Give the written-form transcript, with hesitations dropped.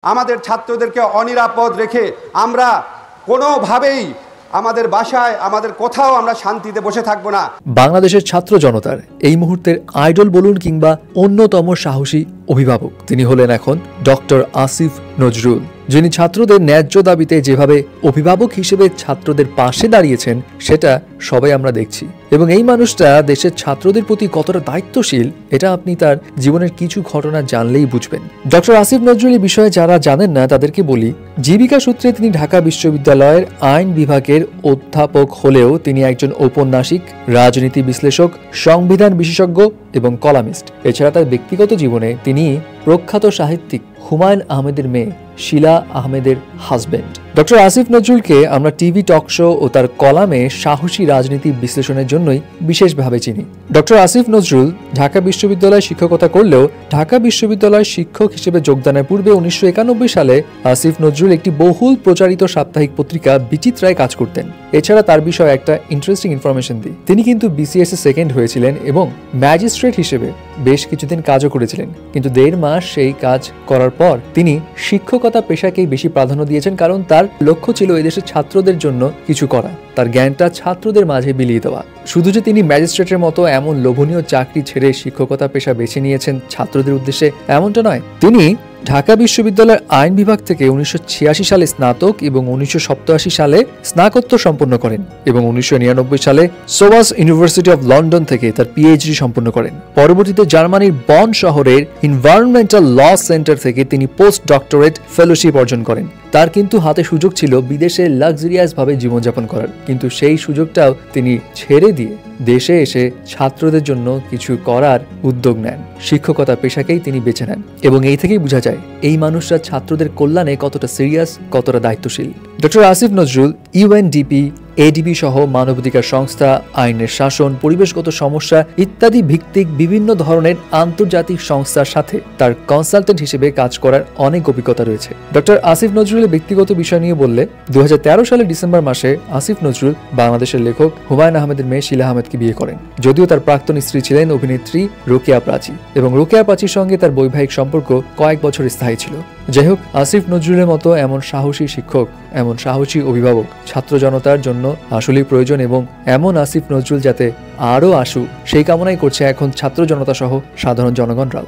আমাদের ছাত্রদেরকে অনিরাপদ রেখে আমরা কোনোভাবেই আমাদের বাসায় আমাদের কোথাও আমরা শান্তিতে বসে থাকব না। বাংলাদেশের ছাত্র জনতার এই মুহূর্তের আইডল বলুন কিংবা অন্যতম সাহসী অভিভাবক তিনি হলেন এখন ডক্টর আসিফ নজরুল, যিনি ছাত্রদের ন্যায্য দাবিতে যেভাবে অভিভাবক হিসেবে ছাত্রদের পাশে দাঁড়িয়েছেন সেটা সবাই আমরা দেখছি। এবং এই মানুষটা দেশের ছাত্রদের প্রতি কতটা দায়িত্বশীল এটা আপনি তার জীবনের কিছু ঘটনা জানলেই বুঝবেন। ডক্টর আসিফ নজরুল এই বিষয়ে যারা জানেন না তাদেরকে বলি, জীবিকা সূত্রে তিনি ঢাকা বিশ্ববিদ্যালয়ের আইন বিভাগের অধ্যাপক হলেও তিনি একজন ঔপন্যাসিক, রাজনীতি বিশ্লেষক, সংবিধান বিশেষজ্ঞ এবং কলামিস্ট। এছাড়া তার ব্যক্তিগত জীবনে তিনি প্রখ্যাত সাহিত্যিক হুমায়ুন আহমেদের মেয়ে শিলা আহমেদের হাজবেন্ড। ডক্টর আসিফ নজরুলকে আমরা টিভি টক শো ও তার কলামে সাহসী রাজনীতি বিশ্লেষণের জন্যই বিশেষভাবে চিনি। ডক্টর আসিফ নজরুল ঢাকা বিশ্ববিদ্যালয়ে শিক্ষকতা করলেও ঢাকা বিশ্ববিদ্যালয়ের শিক্ষক হিসেবে যোগদানের পূর্বে 1991 সালে আসিফ নজরুল একটি বহুল প্রচারিত সাপ্তাহিক পত্রিকা বিচিত্রায় কাজ করতেন। এছাড়া তার বিষয়ে একটা ইন্টারেস্টিং ইনফরমেশন দিই, তিনি কিন্তু বিসিএস এ সেকেন্ড হয়েছিলেন এবং ম্যাজিস্ট্রেট হিসেবে বেশ কিছুদিন কাজও করেছিলেন। কিন্তু 1.5 মাস সেই কাজ করার পর তিনি শিক্ষকতা পেশাকেই বেশি প্রাধান্য দিয়েছেন, কারণ তার লক্ষ্য ছিল এদেশের ছাত্রদের জন্য কিছু করা, তার জ্ঞানটা ছাত্রদের মাঝে বিলিয়ে দেওয়া। শুধু যে তিনি ম্যাজিস্ট্রেটের মতো এমন লোভনীয় চাকরি ছেড়ে শিক্ষকতা পেশা বেছে নিয়েছেন ছাত্রদের উদ্দেশ্যে এমনটা নয়, তিনি ঢাকা বিশ্ববিদ্যালয়ের আইন বিভাগ থেকে 1986 সালে স্নাতক এবং 1987 সালে স্নাতকোত্তর সম্পন্ন করেন এবং 1999 সালে সোবাস ইউনিভার্সিটি অফ লন্ডন থেকে তার পিএইচডি সম্পন্ন করেন। পরবর্তীতে জার্মানির বন শহরের এনভায়রনমেন্টাল ল সেন্টার থেকে তিনি পোস্ট ডক্টরেট ফেলোশিপ অর্জন করেন। তার কিন্তু হাতে সুযোগ ছিল বিদেশে লাক্সারিয়াস ভাবে জীবনযাপন করার, কিন্তু সেই সুযোগটাও তিনি ছেড়ে দিয়ে দেশে এসে ছাত্রদের জন্য কিছু করার উদ্যোগ নেন। শিক্ষকতা পেশাকেই তিনি বেছে নেন এবং এই থেকেই বোঝা যায় এই মানুষরা ছাত্রদের কল্যাণে কতটা সিরিয়াস, কতটা দায়িত্বশীল। Doctor Asif Nazrul UNDP, ADB সহ মানবাধিকার সংস্থা, আইনের শাসন, পরিবেশগত সমস্যা ইত্যাদি ভিত্তিক বিভিন্ন ধরনের আন্তর্জাতিক সংস্থার সাথে তার কনসালটেন্ট হিসেবে কাজ করার অনেক অভিজ্ঞতা রয়েছে। ডক্টর আসিফ নজরুলের ব্যক্তিগত বিষয় নিয়ে বললে 2013 সালের ডিসেম্বর মাসে আসিফ নজরুল বাংলাদেশের লেখক হুমায়ুন আহমেদের মেয়ে শিলা আহমেদকে বিয়ে করেন। যদিও তার প্রাক্তন স্ত্রী ছিলেন অভিনেত্রী রোকেয়া প্রাচী এবং রোকেয়া প্রাচীর সঙ্গে তার বৈবাহিক সম্পর্ক কয়েক বছর স্থায়ী ছিল। যাই হোক, আসিফ নজরুলের মতো এমন সাহসী শিক্ষক, এমন সাহসী অভিভাবক ছাত্র জনতার জন্য আসলেই প্রয়োজন এবং এমন আসিফ নজরুল যাতে আরও আসুক সেই কামনাই করছে এখন ছাত্র জনতা সহ সাধারণ জনগণরাও।